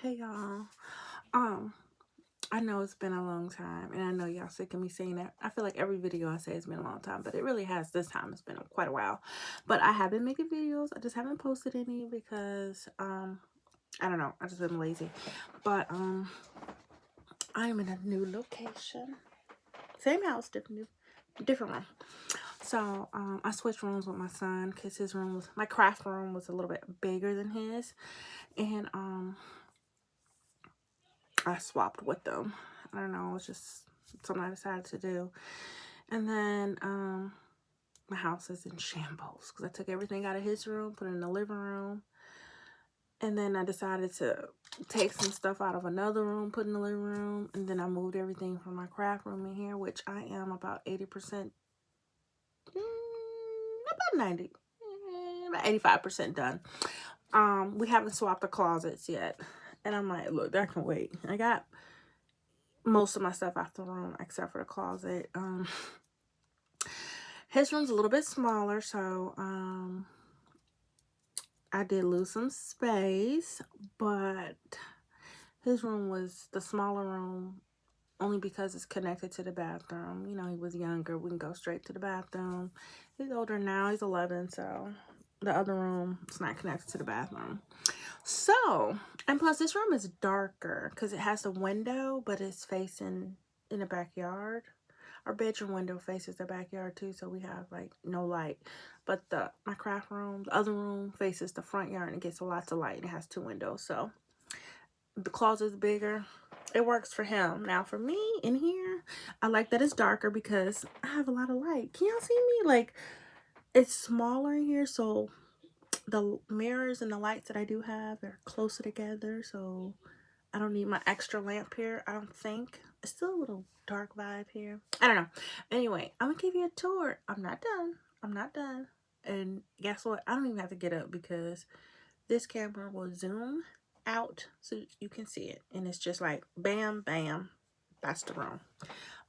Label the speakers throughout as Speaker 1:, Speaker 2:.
Speaker 1: Hey y'all. Um, I know it's been a long time and I know y'all sick of me saying that. I feel like every video I say it's been a long time, but it really has this time. It's been quite a while. But I have been making videos. I just haven't posted any because I don't know. I just been lazy. But I am in a new location. Same house, different room. So I switched rooms with my son because his room was my craft room was a little bit bigger than his. And I swapped with them. I don't know, it's just something I decided to do. And then my house is in shambles because I took everything out of his room, put it in the living room. And then I decided to take some stuff out of another room, put in the living room. And then I moved everything from my craft room in here, which I am about 80%, about 90, about 85% done. We haven't swapped the closets yet. And I'm like, look, that can wait. I got most of my stuff out the room except for the closet. His room's a little bit smaller, so I did lose some space, but his room was the smaller room only because it's connected to the bathroom. You know, he was younger. We can go straight to the bathroom. He's older now. He's 11, so the other room is not connected to the bathroom. So, and plus this room is darker because it has a window, but it's facing in the backyard. Our bedroom window faces the backyard too, so we have like no light. But my craft room, the other room, faces the front yard and it gets lots of light and it has two windows. So the closet's bigger. It works for him. Now for me in here, I like that it's darker because I have a lot of light. Can y'all see me? Like, it's smaller in here, so the mirrors and the lights that I do have are closer together, so I don't need my extra lamp here, I don't think. It's still a little dark vibe here. I don't know. Anyway, I'm gonna give you a tour. I'm not done. I'm not done. And guess what? I don't even have to get up because this camera will zoom out so you can see it. And it's just like bam, bam. That's the room.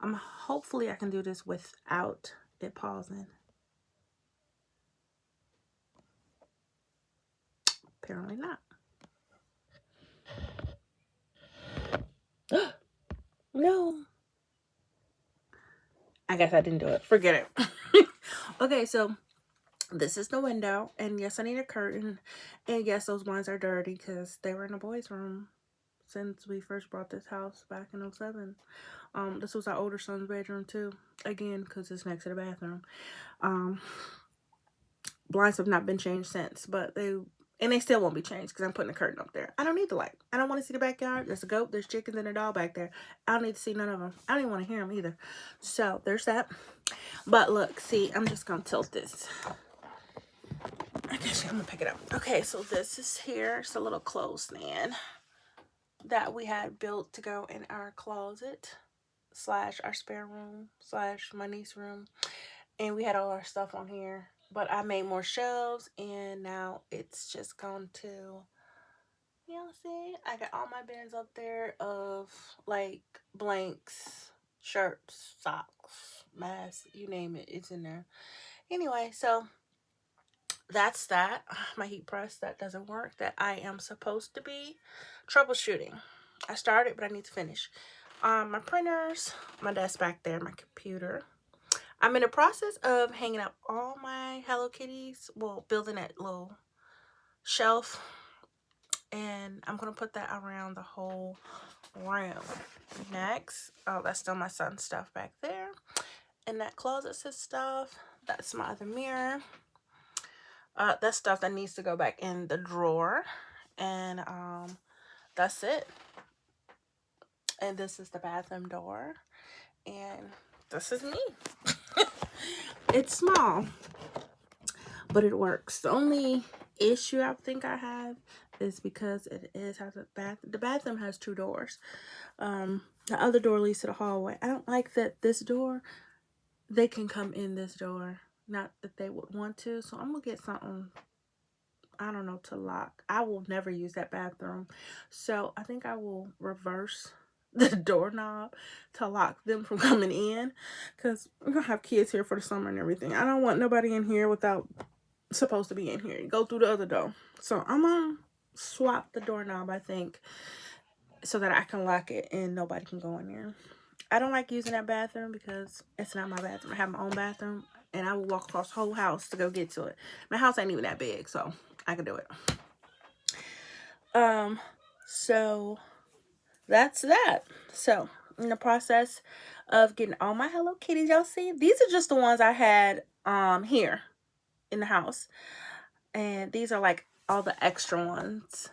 Speaker 1: Hopefully I can do this without it pausing. Apparently not. No. I guess I didn't do it. Forget it. Okay, so this is the window. And yes, I need a curtain. And yes, those ones are dirty because they were in the boys' room since we first bought this house back in 07. This was our older son's bedroom too. Again, because it's next to the bathroom. Blinds have not been changed since, but they still won't be changed because I'm putting a curtain up there. I don't need the light. I don't want to see the backyard. There's a goat, there's chickens, and a dog back there. I don't need to see none of them. I don't even want to hear them either. So there's that. But look, see, I'm just going to tilt this. I guess I'm going to pick it up. Okay, so this is here. It's a little clothesstand that we had built to go in our closet / our spare room / my niece's room. And we had all our stuff on here. But I made more shelves and now it's just gone to, you know, see, I got all my bins up there of like blanks, shirts, socks, masks, you name it, it's in there. Anyway, so that's that. My heat press that doesn't work, that I am supposed to be troubleshooting. I started, but I need to finish. My printers, my desk back there, my computer. I'm in the process of hanging up all my Hello Kitties, well, building that little shelf, and I'm going to put that around the whole room. Next, oh, that's still my son's stuff back there. And that closet's his stuff. That's my other mirror. That's stuff that needs to go back in the drawer. And that's it. And this is the bathroom door. And this is me. It's small, but it works. The only issue I think I have is because the bathroom has two doors. The other door leads to the hallway. I don't like that this door, they can come in this door. Not that they would want to. So I'm gonna get something, I don't know, to lock. I will never use that bathroom. So I think I will reverse the doorknob to lock them from coming in, because we're gonna have kids here for the summer and everything. I don't want nobody in here without supposed to be in here. Go through the other door. So I'm gonna swap the doorknob, I think, so that I can lock it and nobody can go in there. I don't like using that bathroom because it's not my bathroom. I have my own bathroom, and I will walk across the whole house to go get to it. My house ain't even that big, so I can do it. So that's that. So in the process of getting all my Hello Kitties, y'all see, these are just the ones I had here in the house, and these are like all the extra ones,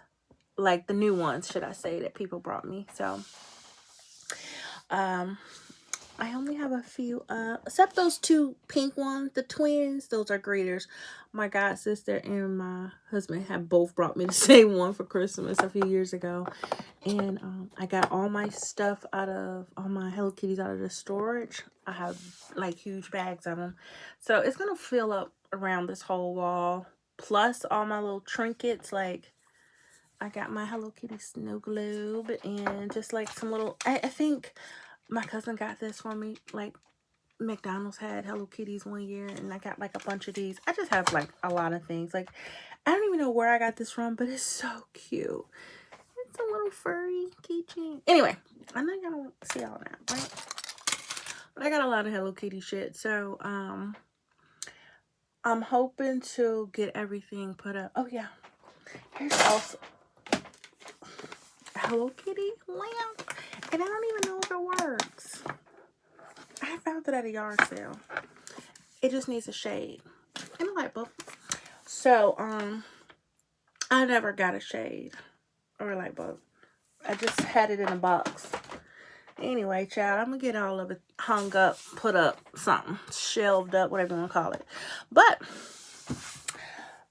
Speaker 1: like the new ones, should I say, that people brought me. So I only have a few, except those two pink ones, the twins. Those are greeters. My god sister and my husband have both brought me the same one for Christmas a few years ago. And I got all my stuff out of, all my Hello Kitties out of the storage. I have like huge bags of them. So it's going to fill up around this whole wall. Plus all my little trinkets, like I got my Hello Kitty snow globe and just like some little, I think my cousin got this for me. Like McDonald's had Hello Kitties one year, and I got like a bunch of these. I just have like a lot of things. Like I don't even know where I got this from, but it's so cute. It's a little furry keychain. Anyway, I know y'all don't see all that, right? But I got a lot of Hello Kitty shit. So I'm hoping to get everything put up. Oh yeah, here's also Hello Kitty lamp, and I don't even know if it works. I found it at a yard sale. It just needs a shade and a light bulb. So I never got a shade or a light bulb. I just had it in a box. Anyway, child, I'm gonna get all of it hung up, put up, something, shelved up, whatever you want to call it. But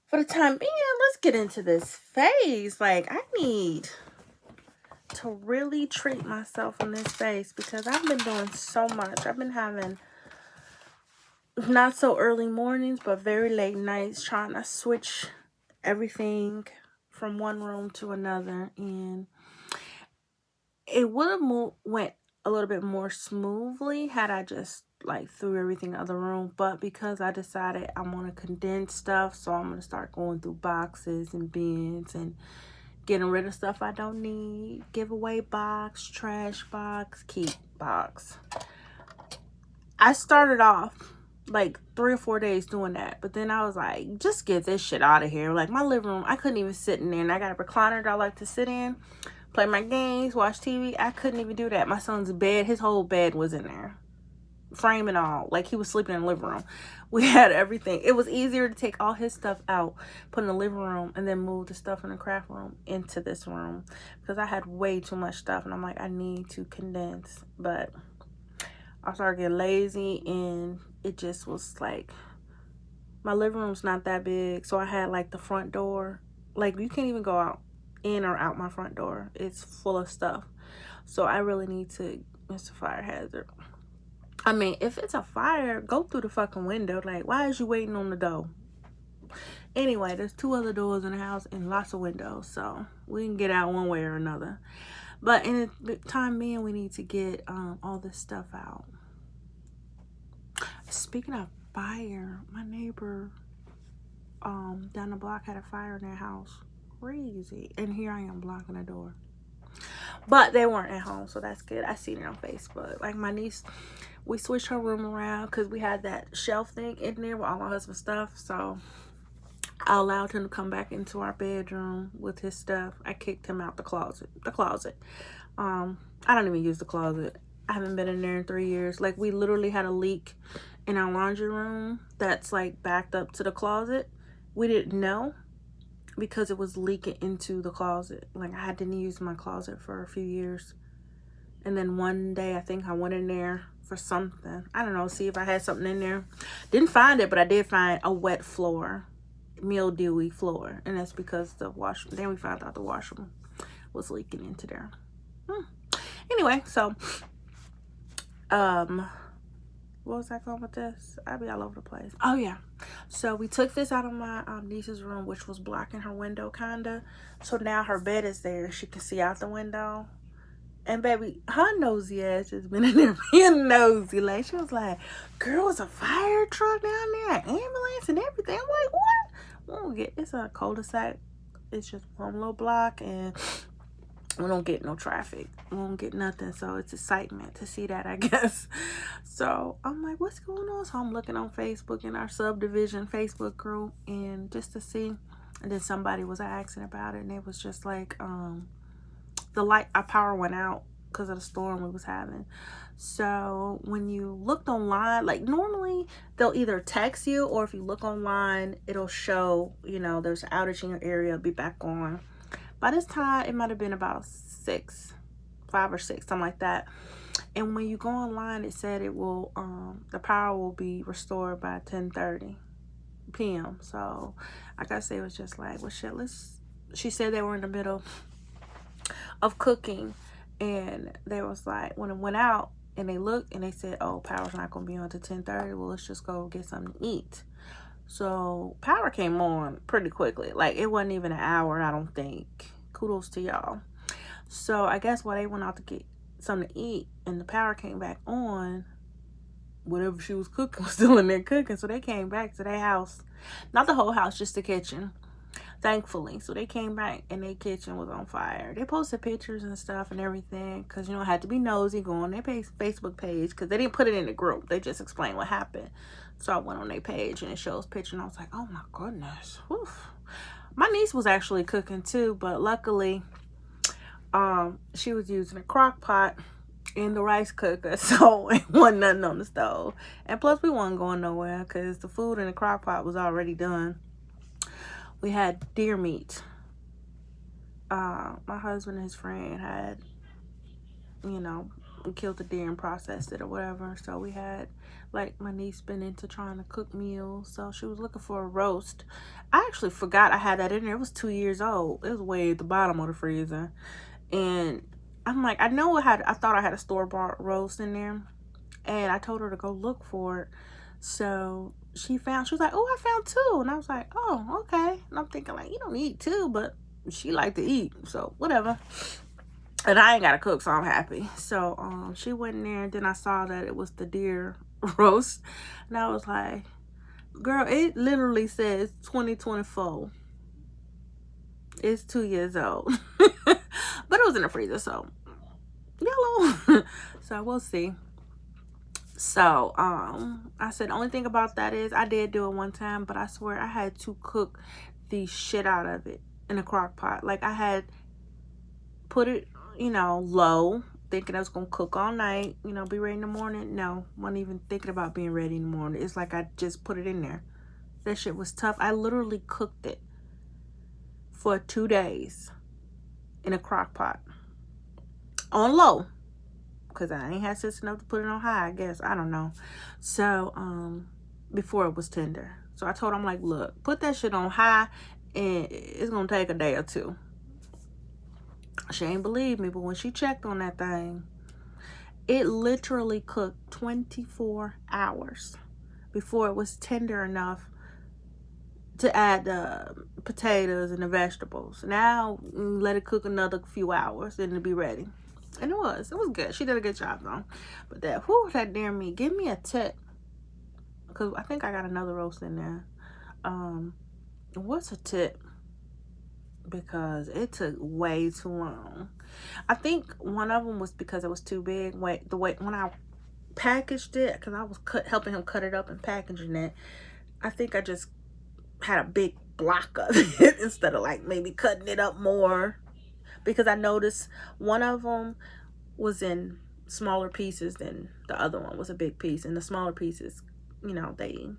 Speaker 1: for the time being, let's get into this phase. Like, I need to really treat myself in this phase because I've been doing so much. I've been having not so early mornings, but very late nights, trying to switch everything from one room to another, and it would have went a little bit more smoothly had I just like threw everything in the other room. But because I decided I want to condense stuff, so I'm going to start going through boxes and bins and getting rid of stuff I don't need. Giveaway box, trash box, keep box. I started off like 3 or 4 days doing that, but then I was like, just get this shit out of here. Like, my living room, I couldn't even sit in there, and I got a recliner that I like to sit in, play my games, watch TV. I couldn't even do that. My son's bed, his whole bed was in there, frame and all. Like, he was sleeping in the living room. We had everything. It was easier to take all his stuff out, put in the living room, and then move the stuff in the craft room into this room, because I had way too much stuff, and I'm like, I need to condense. But I started getting lazy, and it just was like, my living room's not that big, so I had like the front door, like you can't even go out in or out my front door. It's full of stuff. So I really need to, it's a fire hazard. I mean, if it's a fire, go through the fucking window. Like, why is you waiting on the door? Anyway, there's 2 other doors in the house and lots of windows, so we can get out one way or another. But in the time being, we need to get all this stuff out. Speaking of fire, my neighbor down the block had a fire in their house. Crazy. And here I am blocking the door. But they weren't at home, so that's good. I seen it on Facebook. Like, my niece, we switched her room around because we had that shelf thing in there with all my husband's stuff. So I allowed him to come back into our bedroom with his stuff. I kicked him out the closet. I don't even use the closet. I haven't been in there in 3 years. Like, we literally had a leak in our laundry room that's like backed up to the closet. We didn't know because it was leaking into the closet. Like, I didn't use my closet for a few years. And then one day, I think I went in there for something. I don't know, see if I had something in there. Didn't find it, but I did find a wet floor, mildewy floor. And that's because the washroom, then we found out the washroom was leaking into there. Anyway, so, what was I going with this? I'll be all over the place. Oh yeah, so we took this out of my niece's room, which was blocking her window kinda. So now her bed is there. She can see out the window. And baby, her nosy ass has been in there being nosy. Like, she was like, girl, it's a fire truck down there, an ambulance and everything. I'm like, what? We'll get, it's a cul-de-sac. It's just one little block, and we don't get no traffic. We don't get nothing. So it's excitement to see that, I guess. So I'm like, what's going on? So I'm looking on Facebook in our subdivision Facebook group, and just to see. And then somebody was asking about it, and it was just like, our power went out because of the storm we was having. So when you looked online, like normally they'll either text you, or if you look online, it'll show, there's an outage in your area, be back on. By this time, it might have been about 5 or 6, something like that. And when you go online, it said it will, the power will be restored by 10:30 p.m. So I gotta say, it was just like, well, shit, she said they were in the middle of cooking, and they was like, when it went out, and they looked and they said, oh, power's not gonna be on to 10:30. Well, let's just go get something to eat. So power came on pretty quickly. Like, it wasn't even an hour, I don't think. Kudos to y'all. So I guess while they went out to get something to eat and the power came back on, whatever she was cooking was still in there cooking. So they came back to their house. Not the whole house, just the kitchen. Thankfully. So they came back and their kitchen was on fire. They posted pictures and stuff and everything, because, I had to be nosy, go on their Facebook page, because they didn't put it in the group. They just explained what happened. So I went on their page and it shows picture, and I was like, oh my goodness. Oof. My niece was actually cooking too, but luckily she was using a crock pot in the rice cooker, so it wasn't nothing on the stove. And plus, we wasn't going nowhere because the food in the crock pot was already done. We had deer meat. My husband and his friend had, we killed the deer and processed it or whatever. So we had, like, my niece been into trying to cook meals, so she was looking for a roast. I actually forgot I had that in there. It was 2 years old. It was way at the bottom of the freezer. And I'm like, I thought I had a store-bought roast in there. And I told her to go look for it. So she was like, oh, I found 2. And I was like, oh, okay. And I'm thinking, like, you don't eat 2, but she like to eat, so whatever. And I ain't got to cook, so I'm happy. So she went in there, and then I saw that it was the deer roast. And I was like, girl, it literally says 2024. It's 2 years old. But it was in the freezer, so yellow. So we'll see. So I said the only thing about that is I did do it one time, but I swear I had to cook the shit out of it in a crock pot. Like, I had put it, low, thinking I was gonna cook all night, be ready in the morning. No, wasn't even thinking about being ready in the morning. It's like I just put it in there. That shit was tough. I literally cooked it for 2 days in a crock pot on low, because I ain't had sense enough to put it on high, I guess. I don't know. So before it was tender. So I told him, like, look, put that shit on high, and it's gonna take a day or 2. She ain't believe me, but when she checked on that thing, it literally cooked 24 hours before it was tender enough to add the potatoes and the vegetables. Now let it cook another few hours, then it'll be ready. And it was good. She did a good job though. But that damn meat. Give me a tip, because I think I got another roast in there. What's a tip? Because it took way too long. I think one of them was because it was too big. When I packaged it, because I was helping him cut it up and packaging it, I think I just had a big block of it instead of, like, maybe cutting it up more, because I noticed one of them was in smaller pieces than the other one was a big piece, and the smaller pieces, they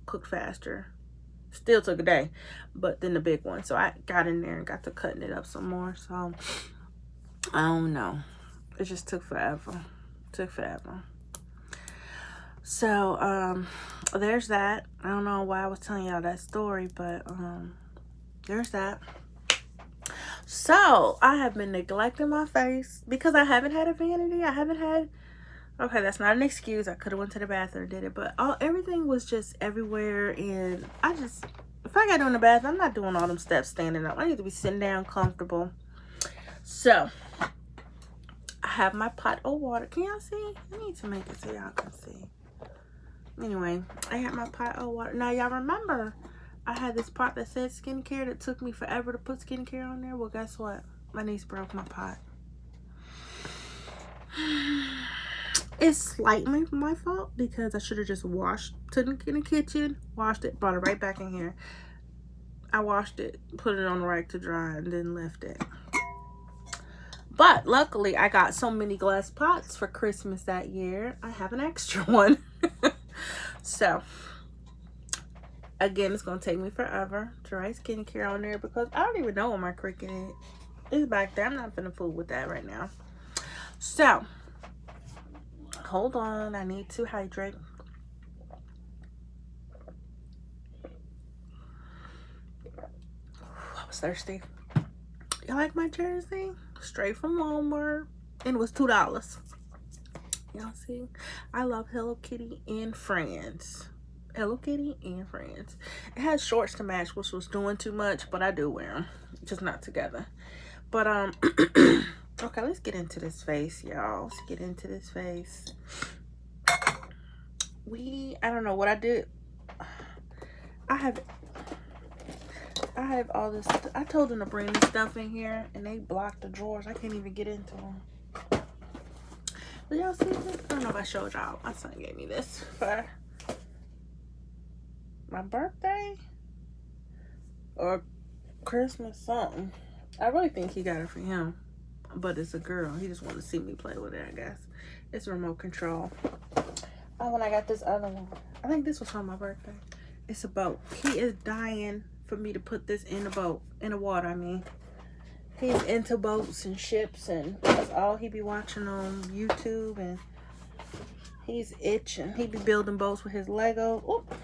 Speaker 1: cook faster. Still took a day, but then the big one. So I got in there and got to cutting it up some more. So I don't know. It just took forever. So there's that. I don't know why I was telling y'all that story, but there's that. So I have been neglecting my face because I haven't had a vanity. Okay, that's not an excuse. I could have went to the bathroom and did it, but everything was just everywhere, and if I got to do in the bathroom, I'm not doing all them steps standing up. I need to be sitting down comfortable. So I have my pot of water. Can y'all see? I need to make it so y'all can see. Anyway, I have my pot of water. Now, y'all remember I had this pot that said skincare that took me forever to put skincare on there. Well, guess what? My niece broke my pot. It's slightly my fault because I should have just washed, took it in the kitchen, washed it, brought it right back in here. I washed it, put it on the rack to dry, and then left it. But luckily, I got so many glass pots for Christmas that year. I have an extra one. So, again, it's going to take me forever to write skincare on there because I don't even know where my Cricut is. It's back there. I'm not finna fool with that right now. So, hold on. I need to hydrate. I was thirsty. You like my jersey? Straight from Walmart. And it was $2. Y'all see? I love Hello Kitty and Friends. Hello Kitty and Friends. It has shorts to match, which was doing too much, but I do wear them. Just not together. But, okay, let's get into this face, y'all. Let's get into this face. I don't know what I did. I have all this. I told them to bring this stuff in here, and they blocked the drawers. I can't even get into them. Did y'all see this? I don't know if I showed y'all. My son gave me this for my birthday or Christmas something. I really think he got it for him, but it's a girl. He just wanted to see me play with it, I guess. It's remote control. Oh, when I got this other one, I think this was for my birthday. It's a boat. He is dying for me to put this in the boat, in the water, I mean. He's into boats and ships, and that's all he be watching on YouTube, and he's itching. He be building boats with his Lego. Oop.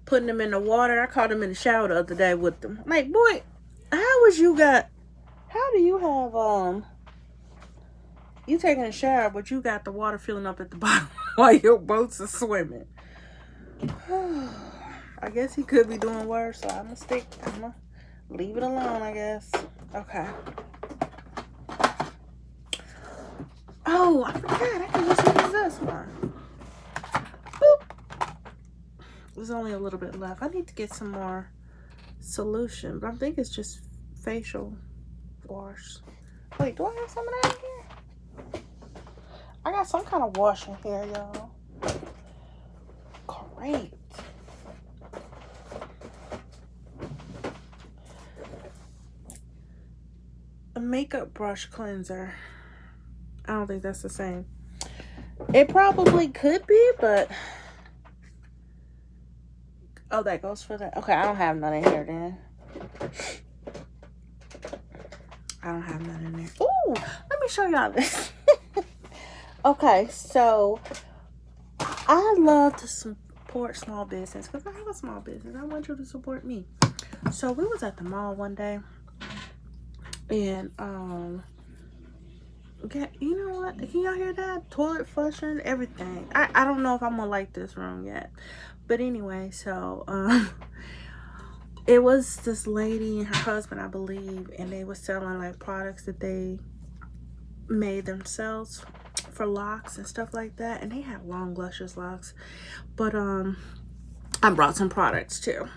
Speaker 1: Putting them in the water. I caught him in the shower the other day with them. Like, boy, how do you have, you taking a shower, but you got the water filling up at the bottom while your boats are swimming. I guess he could be doing worse, so I'm gonna leave it alone, I guess. Okay. Oh, I forgot. I can just use this one. Boop. There's only a little bit left. I need to get some more solution, but I think it's just facial wash. Wait, do I have some of that in here? I got some kind of wash in here, y'all. Great. A makeup brush cleanser. I don't think that's the same. It probably could be, but oh, that goes for that. Okay, I don't have none in here then. I don't have none in there. Ooh, let me show y'all this. Okay, so I love to support small business because I have a small business. I want you to support me. So we was at the mall one day, and you know what? Can y'all hear that? Toilet flushing, everything. I don't know if I'm gonna like this room yet, but anyway, so it was this lady and her husband, I believe, and they were selling like products that they made themselves for locks and stuff like that, and they had long luscious locks. But I brought some products too.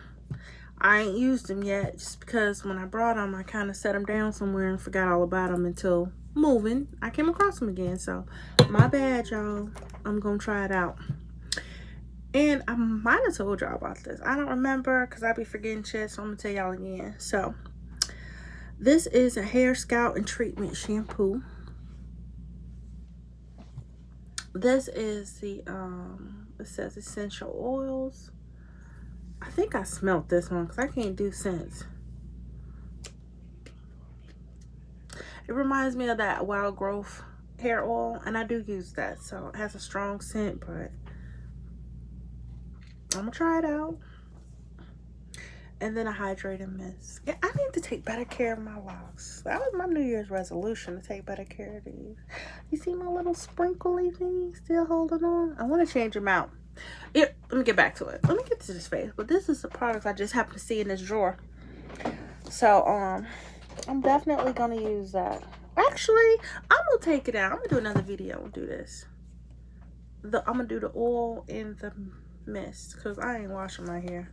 Speaker 1: I ain't used them yet just because when I brought them, I kind of set them down somewhere and forgot all about them until moving. I came across them again, so my bad, y'all. I'm gonna try it out. And I might have told y'all about this. I don't remember because I be forgetting shit, so I'm gonna tell y'all again. So this is a hair, scalp, and treatment shampoo. This is the it says essential oils. I think I smelled this one because I can't do scents. It reminds me of that Wild Growth hair oil, and I do use that, so it has a strong scent, but I'm gonna try it out. And then a hydrating mist. Yeah, I need to take better care of my locks. That was my New Year's resolution, to take better care of these. You see my little sprinkly thing still holding on? I want to change them out. Yeah, let me get back to it. Let me get to this face. But this is the products I just happened to see in this drawer. So, I'm definitely going to use that. Actually, I'm going to take it out. I'm going to do another video and do this. I'm going to do the oil and the mist because I ain't washing my hair.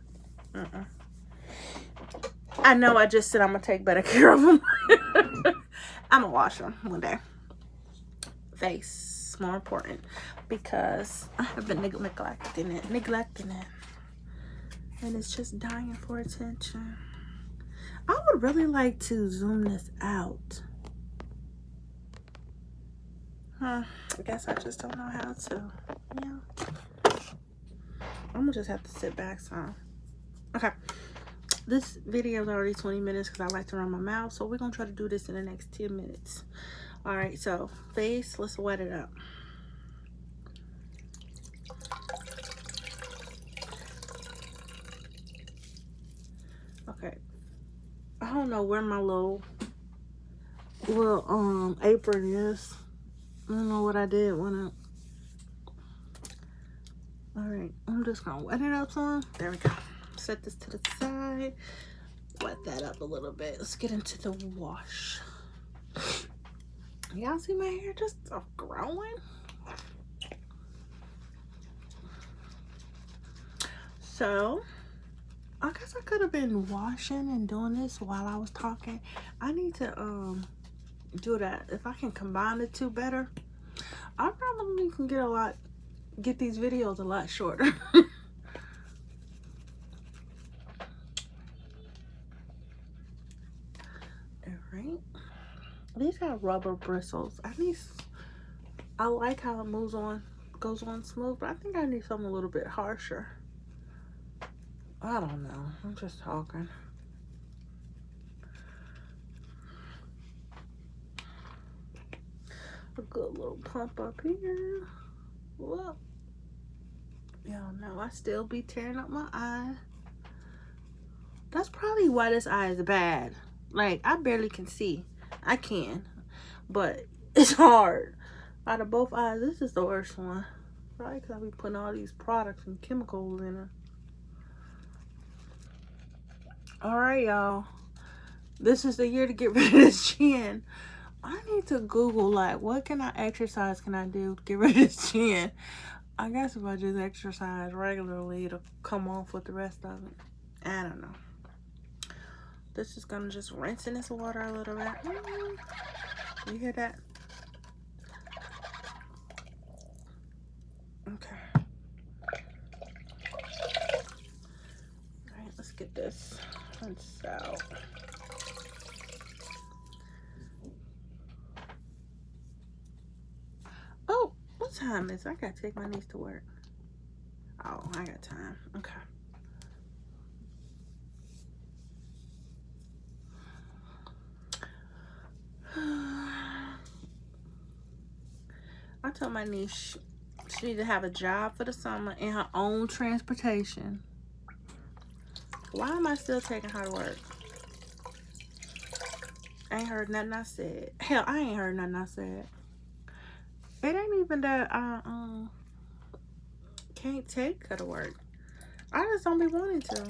Speaker 1: I know I just said I'm going to take better care of them. I'm going to wash them one day. Face, more important. Because I have been neglecting it. And it's just dying for attention. I would really like to zoom this out. I guess I just don't know how to. Yeah. I'm gonna just have to sit back some. Okay. This video is already 20 minutes because I like to run my mouth. So we're gonna try to do this in the next 10 minutes. Alright, so face, let's wet it up. Okay. I don't know where my little apron is. I don't know what I did when alright, I'm just gonna wet it up some. There we go. Set this to the side. Wet that up a little bit. Let's get into the wash. Y'all see my hair just growing? So I guess I could have been washing and doing this while I was talking. I need to do that. If I can combine the two better, I probably can get these videos a lot shorter. Alright. These got rubber bristles. I like how it goes on smooth, but I think I need something a little bit harsher. I don't know. I'm just talking. A good little pump up here. Whoa. Y'all know I still be tearing up my eye. That's probably why this eye is bad. Like, I barely can see. I can, but it's hard. Out of both eyes, this is the worst one. Probably because I be putting all these products and chemicals in it. Alright, y'all. This is the year to get rid of this chin. I need to Google, like, what can I do to get rid of this chin? I guess if I just exercise regularly, it'll come off with the rest of it. I don't know. This is gonna just rinse in this water a little bit. You hear that? Okay. Alright, let's get this rinsed out. Oh, what time is it? I gotta take my niece to work. Oh, I got time. Okay. I told my niece she need to have a job for the summer and her own transportation. Why am I still taking her to work? I ain't heard nothing I said. Hell, I ain't heard nothing I said. It ain't even that I can't take her to work. I just don't be wanting to.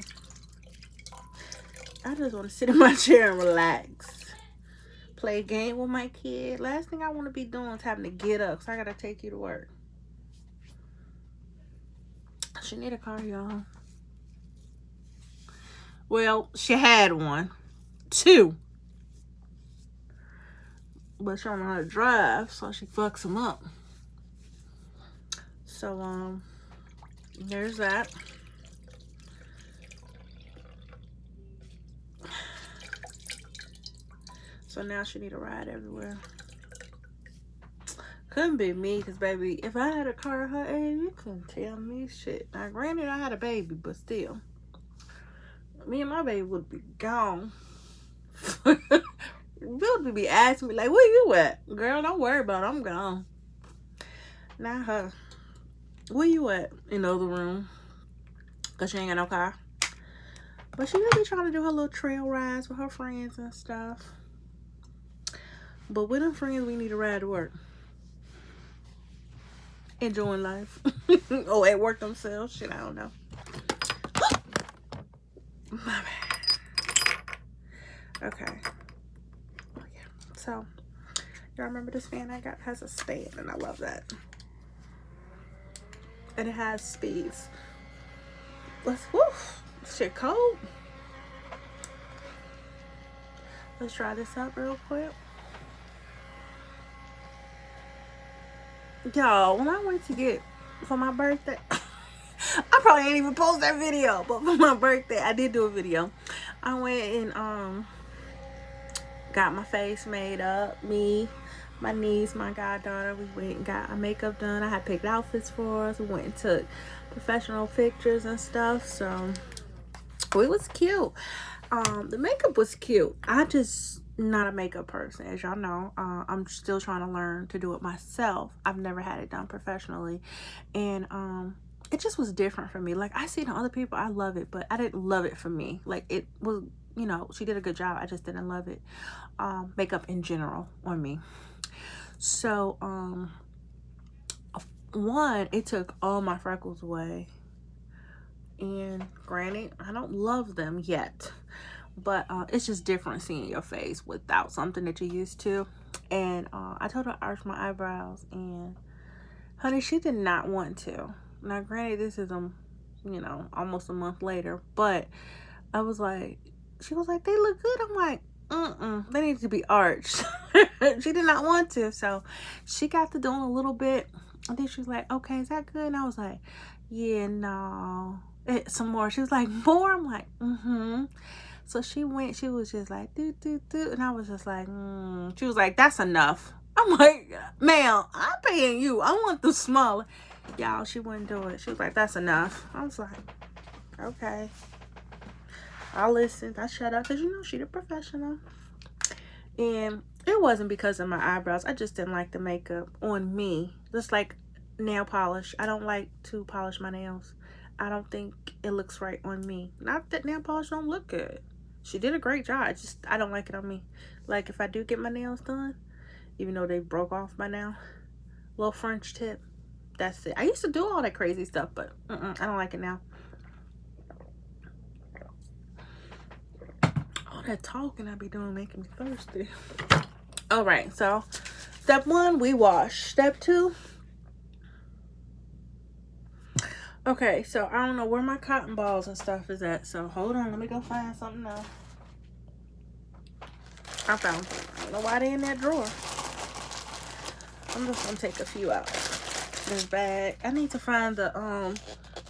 Speaker 1: I just want to sit in my chair and relax. Play a game with my kid. Last thing I want to be doing is having to get up. So I gotta take you to work. She need a car, y'all. Well, she had one. 2. But she don't know how to drive, so she fucks them up. So, there's that. So now she need a ride everywhere. Couldn't be me, because baby, if I had a car her age, you couldn't tell me shit. Now granted, I had a baby, but still. Me and my baby would be gone. Bill would be asking me, like, where you at? Girl, don't worry about it, I'm gone. Not her. Where you at? In the other room. Because she ain't got no car. But she really trying to do her little trail rides with her friends and stuff. But with them friends, we need to ride to work. Enjoying life. Oh, at work themselves. Shit, I don't know. My bad. Okay. Oh, yeah. So, y'all remember this fan I got? It has a stand, and I love that. And it has speeds. Shit cold. Let's try this out real quick. Y'all, when I went to get for my birthday, I probably ain't even post that video, but for my birthday, I did do a video. I went and got my face made up. Me, my niece, my goddaughter, we went and got our makeup done. I had picked outfits for us. We went and took professional pictures and stuff. So it was cute. The makeup was cute. I just not a makeup person, as y'all know. I'm still trying to learn to do it myself. I've never had it done professionally, and it just was different for me. Like, I see it on other people, I love it, but I didn't love it for me. Like, it was, you know, she did a good job, I just didn't love it. Makeup in general on me. So one, it took all my freckles away, and granted, I don't love them yet, but it's just different seeing your face without something that you're used to. And I told her to arch my eyebrows, and honey, she did not want to. Now granted, this is you know, almost a month later, but I was like, she was like, they look good. I'm like, they need to be arched. She did not want to, so she got to doing a little bit, and then she was like, okay, is that good? And I was like, yeah, no, some more. She was like, more? I'm like, so she went, she was just like, do, and I was just like, She was like, that's enough. I'm like, ma'am, I'm paying you. I want the smaller. Y'all, she wouldn't do it. She was like, that's enough. I was like, okay. I listened. I shut up, because, you know, she's a professional. And it wasn't because of my eyebrows. I just didn't like the makeup on me. Just like nail polish. I don't like to polish my nails. I don't think it looks right on me. Not that nail polish don't look good. She did a great job. I don't like it on me. Like, if I do get my nails done, even though they broke off by now, little French tip, that's it. I used to do all that crazy stuff, but I don't like it now. All that talking I be doing making me thirsty. All right, so step 1, we wash. Step 2, okay, so I don't know where my cotton balls and stuff is at, so hold on, let me go find something else. I found them. I don't know why they in that drawer. I'm just gonna take a few out. This bag. I need to find the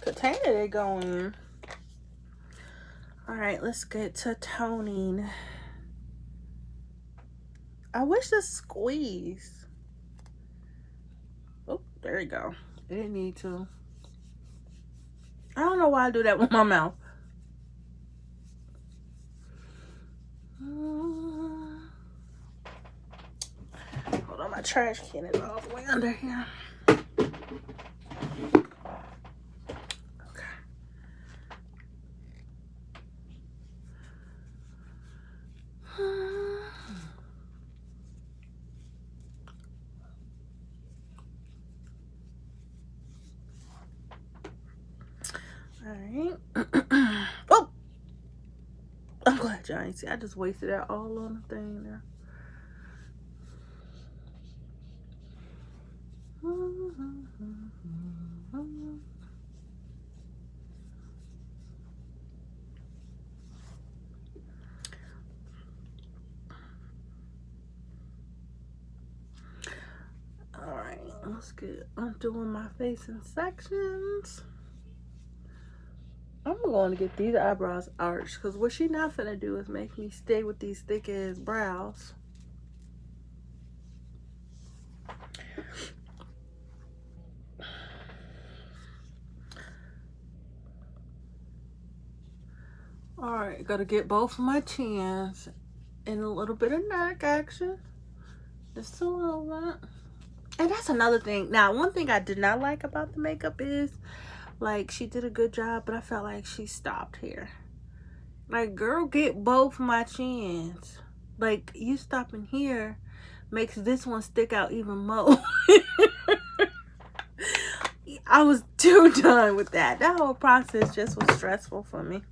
Speaker 1: container they go in. All right, let's get to toning. I wish this squeeze. Oh, there you go. It didn't need to. I don't know why I do that with my mouth. Hold on, my trash can is all the way under here. Alright. Oh! I'm glad y'all ain't see. I just wasted that all on the thing there. Alright, let's get undoing my face in sections. I'm going to get these eyebrows arched, because what she not finna do is make me stay with these thick ass brows. Alright, gotta get both of my chins and a little bit of neck action. Just a little bit. And that's another thing. Now, one thing I did not like about the makeup is, like, she did a good job, but I felt like she stopped here. Like, girl, get both my chins. Like, you stopping here makes this one stick out even more. I was too done with that. That whole process just was stressful for me.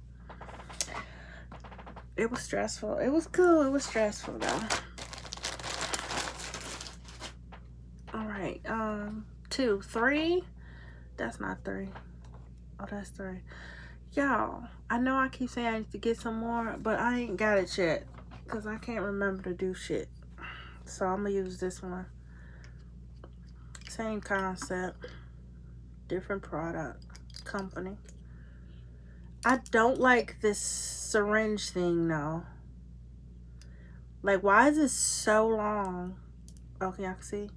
Speaker 1: It was stressful. It was cool. It was stressful, though. All right. 2, 3. That's not 3. Oh, that's 3. Y'all, I know I keep saying I need to get some more, but I ain't got it yet because I can't remember to do shit. So I'm gonna use this one. Same concept, different product, company. I don't like this syringe thing though. Like, why is it so long? Okay, I can see.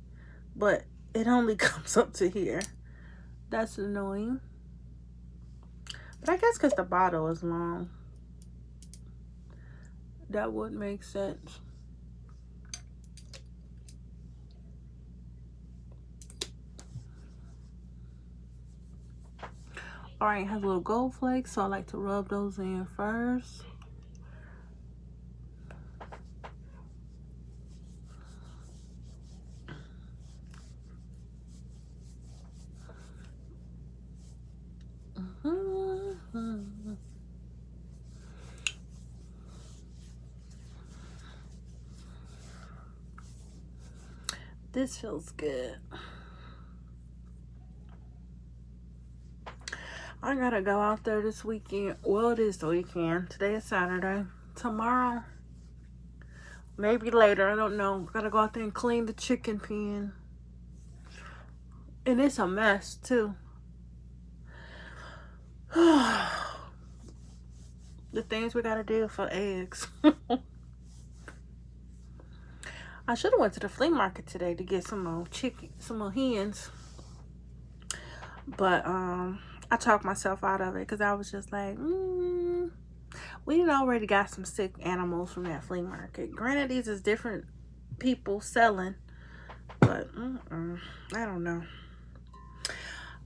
Speaker 1: But it only comes up to here. That's annoying. But I guess because the bottle is long. That would make sense. Alright, it has little gold flakes, so I like to rub those in first. This feels good. I gotta go out there this weekend. Well, it is the weekend. Today is Saturday. Tomorrow, maybe later, I don't know. Gotta go out there and clean the chicken pen. And it's a mess, too. The things we gotta do for eggs. I should have went to the flea market today to get some more chicken, some more hens. But I talked myself out of it because I was just like, we already got some sick animals from that flea market. Granted, these is different people selling, but I don't know.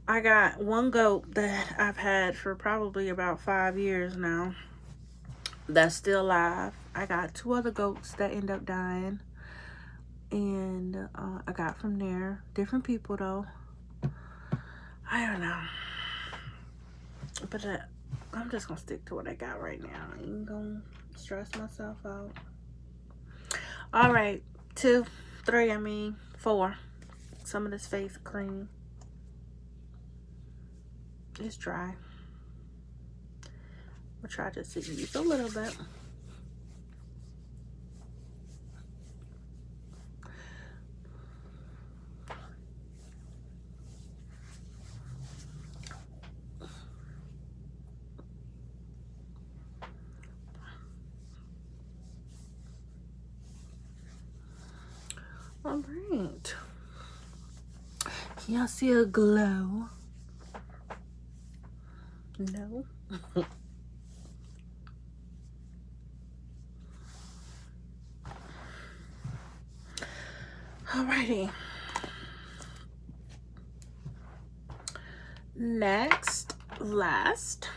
Speaker 1: I got one goat that I've had for probably about 5 years now that's still alive. I got 2 other goats that end up dying, and I got from there. Different people though. I don't know, but I'm just gonna stick to what I got right now. I ain't gonna stress myself out. All right, 2, 3, 4. Some of this face cream. It's dry. I'll try just to use a little bit. All right. Can y'all see a glow? No. Alrighty. Next, last,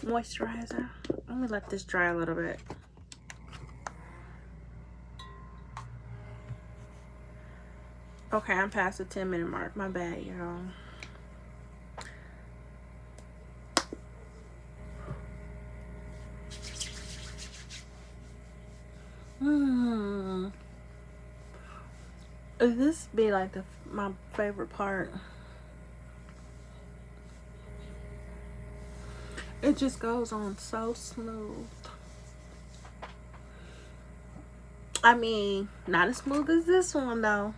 Speaker 1: moisturizer. Let me let this dry a little bit. Okay, I'm past the 10-minute mark. My bad, y'all. This be like my favorite part. It just goes on so smooth. I mean, not as smooth as this one though.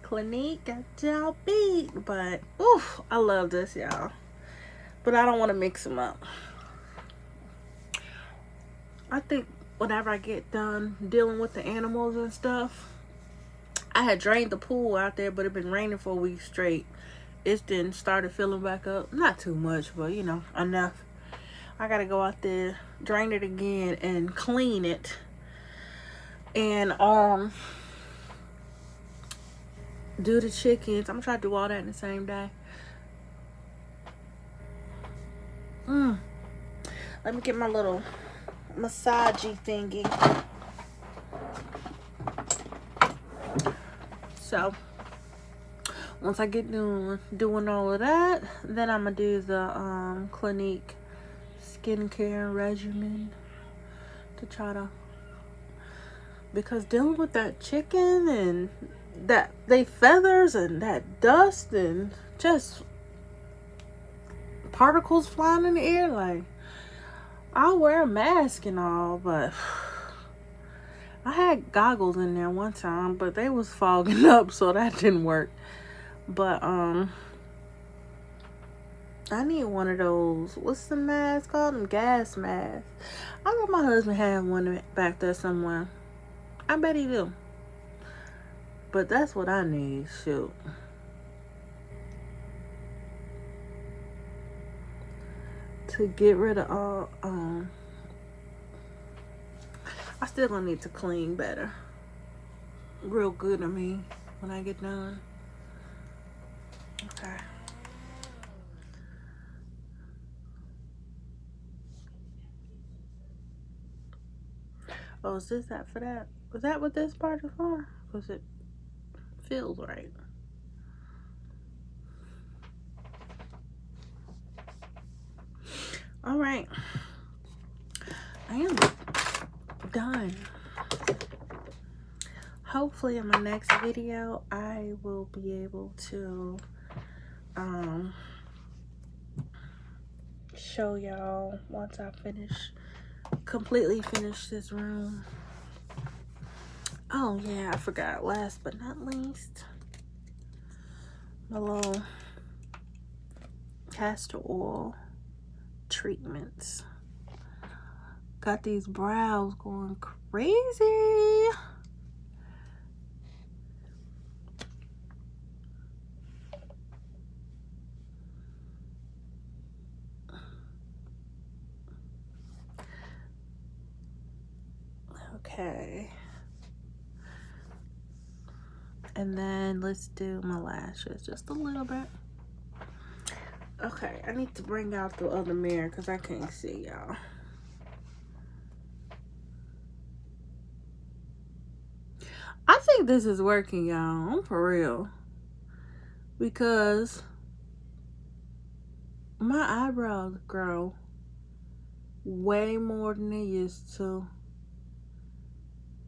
Speaker 1: Clinique got y'all beat, but oof, I love this, y'all. But I don't want to mix them up. I think whenever I get done dealing with the animals and stuff, I had drained the pool out there, but it been raining for a week straight. It's then started filling back up. Not too much, but you know, enough. I gotta go out there, drain it again, and clean it. And do the chickens. I'm gonna try to do all that in the same day. Let me get my little massagey thingy. So once I get doing all of that, then I'm gonna do the Clinique skincare regimen to try to, because dealing with that chicken and that they feathers and that dust and just particles flying in the air. Like, I'll wear a mask and all, but I had goggles in there one time, but they was fogging up, so that didn't work. But I need one of those. What's the mask called? Them gas masks. I bet my husband had one back there somewhere. I bet he do. But that's what I need. Shoot. To get rid of all I still gonna need to clean better. Real good, I mean, when I get done. Okay. Oh, is this that for that? Was that what this part is for? Because it feels right. All right. I am done. Hopefully in my next video I will be able to show y'all once I completely finish this room. Oh yeah, I forgot, last but not least, my little castor oil treatments. Got these brows going crazy. Okay. And then let's do my lashes just a little bit. Okay, I need to bring out the other mirror because I can't see y'all. I think this is working, y'all. I'm for real. Because my eyebrows grow way more than they used to.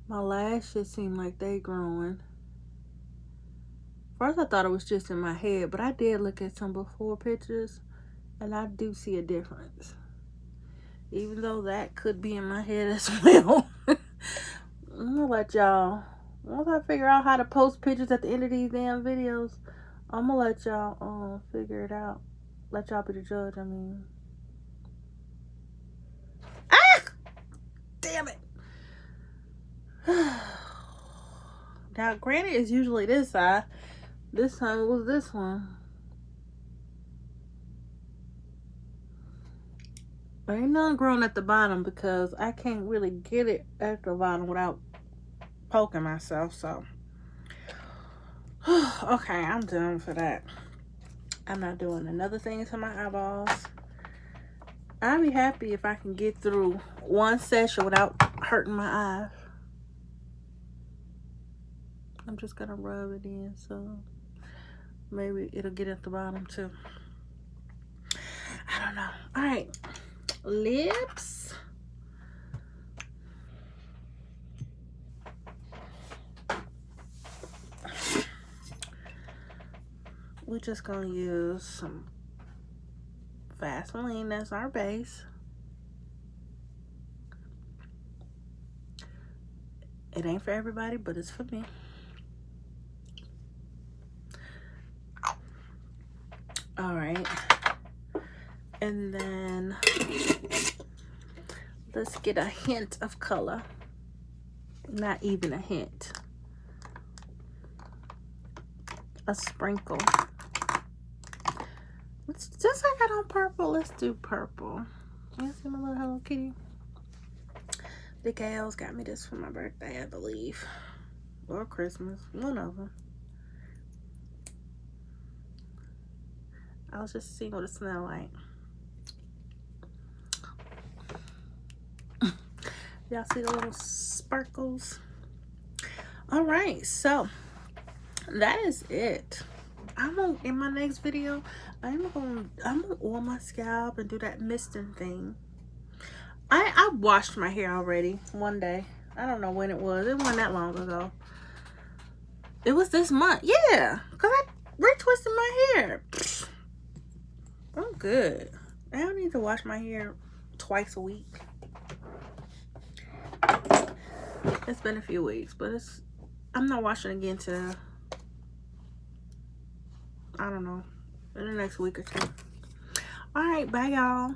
Speaker 1: My lashes seem like they growing. First I thought it was just in my head, but I did look at some before pictures and I do see a difference. Even though that could be in my head as well. I'm gonna let y'all, once I figure out how to post pictures at the end of these damn videos, I'm gonna let y'all figure it out. Let y'all be the judge, I mean. Ah! Damn it. Now, granted, it's usually this side. This time it was this one. Ain't none growing at the bottom because I can't really get it at the bottom without poking myself, so. Okay, I'm done for that. I'm not doing another thing to my eyeballs. I'd be happy if I can get through one session without hurting my eyes. I'm just gonna rub it in so maybe it'll get at the bottom too. I don't know. All right, lips. We're just gonna use some Vaseline as our base. It ain't for everybody, but it's for me. All right, and then let's get a hint of color. Not even a hint. A sprinkle. Let's, just like I got on purple, let's do purple. You see my little Hello Kitty? The gals got me this for my birthday, I believe. Or Christmas, one of them. I was just seeing what it smelled like. Y'all see the little sparkles? All right, so that is it. In my next video, I'm gonna oil my scalp and do that misting thing. I washed my hair already one day. I don't know when it was. It wasn't that long ago. It was this month. Yeah, because I retwisted my hair. I'm good. I don't need to wash my hair twice a week. It's been a few weeks, but I'm not washing again till, I don't know, in the next week or two. All right, bye y'all.